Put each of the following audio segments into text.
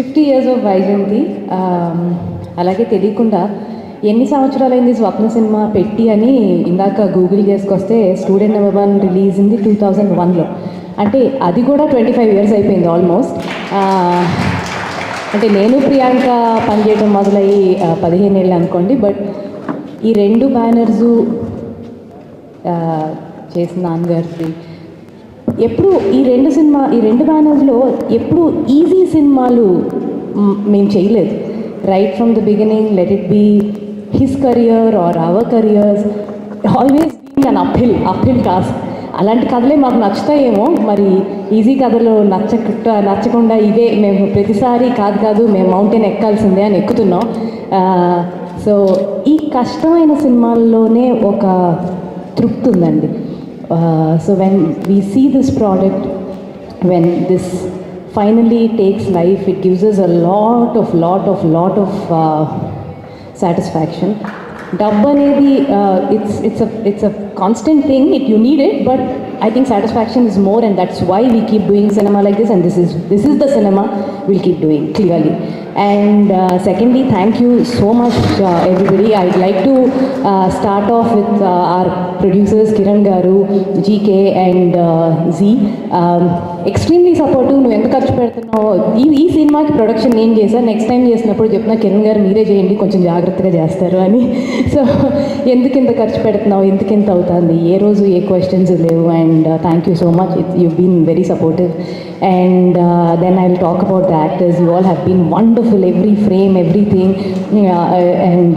50 years of Vyjayanthi. అలాగే తెలియకుండా ఎన్ని సంవత్సరాలైంది స్వప్న సినిమా పెట్టి అని ఇందాక గూగుల్ చేసుకొస్తే స్టూడెంట్ నెంబర్ 1 రిలీజ్ అయింది 2001లో. అంటే అది కూడా 25 years అయిపోయింది ఆల్మోస్ట్. అంటే నేను ప్రియాంక పనిచేయడం మొదలయ్యి 15 ఏళ్ళు అనుకోండి. బట్ ఈ రెండు బ్యానర్సు చేసిన నాన్నగారికి ఎప్పుడు ఈ రెండు బ్యానర్స్లో ఎప్పుడు ఈజీ సినిమాలు మేము చేయలేదు. Right from the beginning, let it be his career or our careers, always being an uphill task. అలాంటి కథలే మాకు నచ్చుతాయేమో, మరి ఈజీ కథలు నచ్చకుండా ఇవే మేము ప్రతిసారి కాదు మేము మౌంటైన్ ఎక్కాల్సిందే అని ఎక్కుతున్నాం. సో ఈ కష్టమైన సినిమాల్లోనే ఒక తృప్తి ఉందండి. So when we see this product, when this finally takes life, it gives us a lot of satisfaction. Dub anedi it's a constant thing. You need it, but I think satisfaction is more, and that's why we keep doing cinema like this, and this is the cinema we'll keep doing, clearly. And secondly, thank you so much everybody. I'd like to start off with our producers Kiran Garu, GK and Z. Extremely supportive. నువ్వు ఎంత ఖర్చు పెడుతున్నావు, ఈ సినిమాకి production నేను చేశాను, next time చేసినప్పుడు చెప్తున్నా కిరణ్ గారు మీరే చేయండి, కొంచెం జాగ్రత్తగా చేస్తారు అని. సో ఎందుకు ఇంత ఖర్చు పెడుతున్నావు, ఎందుకు ఇంత అవుతుంది, ఏ రోజు ఏ క్వశ్చన్స్ లేవు. And thank you so much, you been very supportive. And then I'll talk about the actors. You all have been wonderful, every frame, everything. And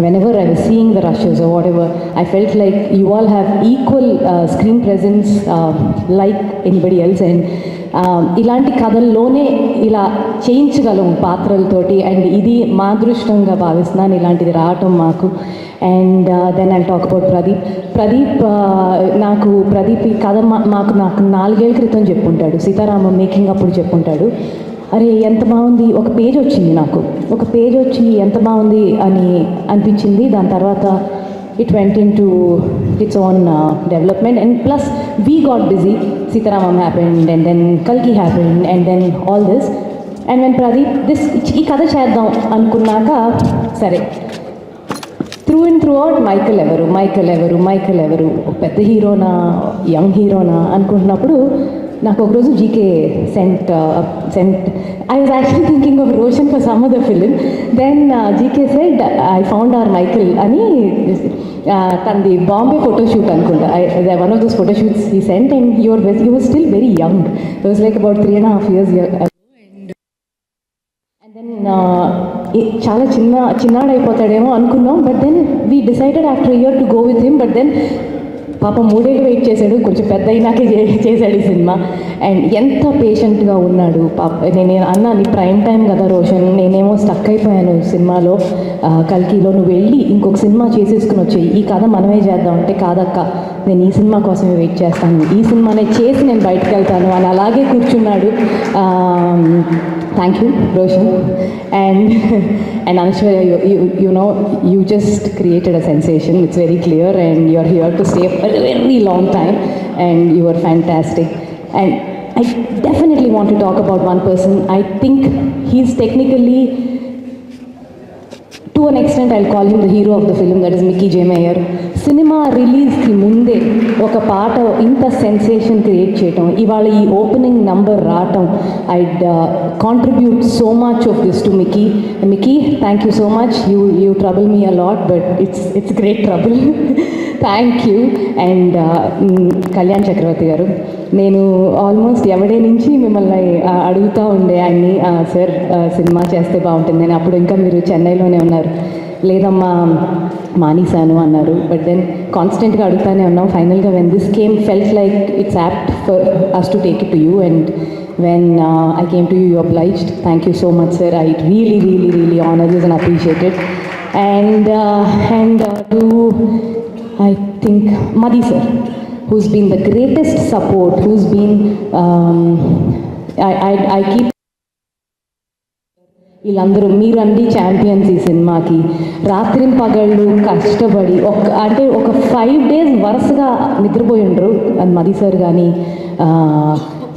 whenever I was seeing the rushes or whatever, I felt like you all have equal screen presence like anybody else. And ఇలాంటి కథల్లోనే ఇలా చేయించగలం పాత్రలతోటి, and ఇది మా అదృష్టంగా భావిస్తున్నాను ఇలాంటిది రావటం మాకు. And then I talk about Pradeep. Pradeep ఈ కథ నాకు 4 ఏళ్ళ క్రితం చెప్పుంటాడు, సీతారామం మేకింగ్ అప్పుడు చెప్పుంటాడు. అరే ఎంత బాగుంది, ఒక పేజ్ వచ్చి ఎంత బాగుంది అని అనిపించింది. దాని తర్వాత it went into its own development, and plus we got busy. Sitaramam happened, and then Kalki happened, and then all this. And when Pradeep ఈ కథ చేద్దాం అనుకున్నాక, సరే throughout మైకల్ ఎవరు పెద్ద హీరోనా యంగ్ హీరోనా అనుకుంటున్నప్పుడు నాకు ఒకరోజు GK sent I was actually thinking of Roshan for some other film. Then GK said I found our Michael అని. తనది బాంబే ఫోటోషూట్ అనుకుంటా, one of those photoshoots he sent, and you was still very young. It was like about 3.5 years. And then చాలా చిన్నాడైపోతాడేమో అనుకున్నాం. But then we decided after year to go with him. But then పాప 3 ఏళ్ళు wait చేశాడు, కొంచెం పెద్ద అయినాకే చేశాడు ఈ సినిమా. అండ్ ఎంత పేషెంట్గా ఉన్నాడు పాప. నేను అన్నా నీ ప్రైమ్ టైం కదా రోషన్, నేనేమో స్టక్ అయిపోయాను సినిమాలో, కల్కిలో. నువ్వు వెళ్ళి ఇంకొక సినిమా చేసేసుకుని వచ్చాయి, ఈ కథ మనమే చేద్దాం అంటే, కాదక్క నేను ఈ సినిమా కోసమే వెయిట్ చేస్తాను, ఈ సినిమానే చేసి నేను బయటకు వెళ్తాను అని అలాగే కూర్చున్నాడు. Thank you, Roshan. And Anshwarya, you know, you just created a sensation. It's very clear, and you're here to stay for a very long time, and you are fantastic. And I definitely want to talk about one person. I think he's technically, to an extent, I'll call him the hero of the film, that is Mickey J. Meyer. Cinema రిలీజ్కి ముందే ఒక పాట ఇంత sensation create చేయటం, ఇవాళ ఈ opening number రావటం, I'd contribute so much of this to Mickey. Thank you so much. You trouble me a lot, but it's great trouble. Thank you. And Kalyan Chakravarthi garu, నేను ఆల్మోస్ట్ ఎవడే నుంచి మిమ్మల్ని అడుగుతూ ఉండే ఆయన్ని, సార్ సినిమా చేస్తే బాగుంటుందని. అప్పుడు ఇంకా మీరు చెన్నైలోనే ఉన్నారు. లేదమ్మా మానేశాను అన్నారు. బట్ దెన్ కాన్స్టెంట్గా అడుగుతానే ఉన్నాం. ఫైనల్గా when this came felt like it's apt for us to take it to you. And when I came to you obliged. Thank you so much, sir. I really honor this and appreciate it. And to I think Madhi sir, who's been the greatest support, who's been I keep వీళ్ళందరూ మీరండి champions ఈ సినిమాకి. రాత్రి పగళ్ళు కష్టపడి ఒక 5 days వరుసగా నిద్రపోయి ఉండరు. అది మది సార్ కానీ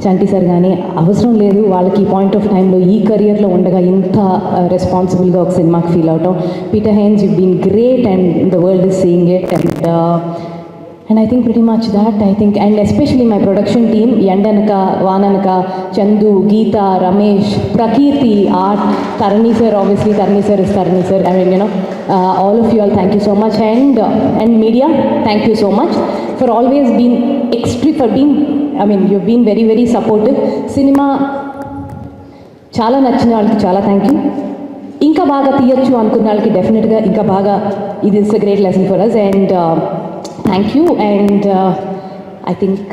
చంటి సార్ కానీ అవసరం లేదు వాళ్ళకి ఈ పాయింట్ ఆఫ్ టైంలో ఈ కెరియర్లో ఉండగా ఇంత రెస్పాన్సిబుల్గా ఒక సినిమాకి ఫీల్ అవటం. Peter Heins, you been great and the world is seeing it and I think pretty much that, I think, and especially my production team, Yandanaka, Vananaka, Chandu, Geeta, Ramesh, Prakirti, Art, Tarani sir, obviously Tarani sir is Tarani sir, I mean, all of you all, thank you so much, and media, thank you so much for always being for being, I mean, you've been very, very supportive. Cinema, చాలా నచ్చిన వాళ్ళకి చాలా thank you. ఇంకా బాగా తీయచ్చు అనుకున్న వాళ్ళకి డెఫినెట్గా ఇంకా బాగా ఇది is a great lesson for us and thank you and I think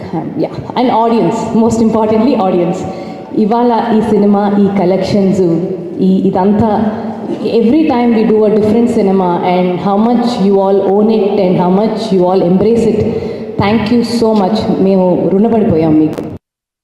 and audience, most importantly audience. ఇవాళ ఈ సినిమా, ఈ కలెక్షన్స్, ఇదంతా every time we do a different cinema and how much you all own it and how much you all embrace it. Thank you so much. మేము రుణపడిపోయాం మీకు.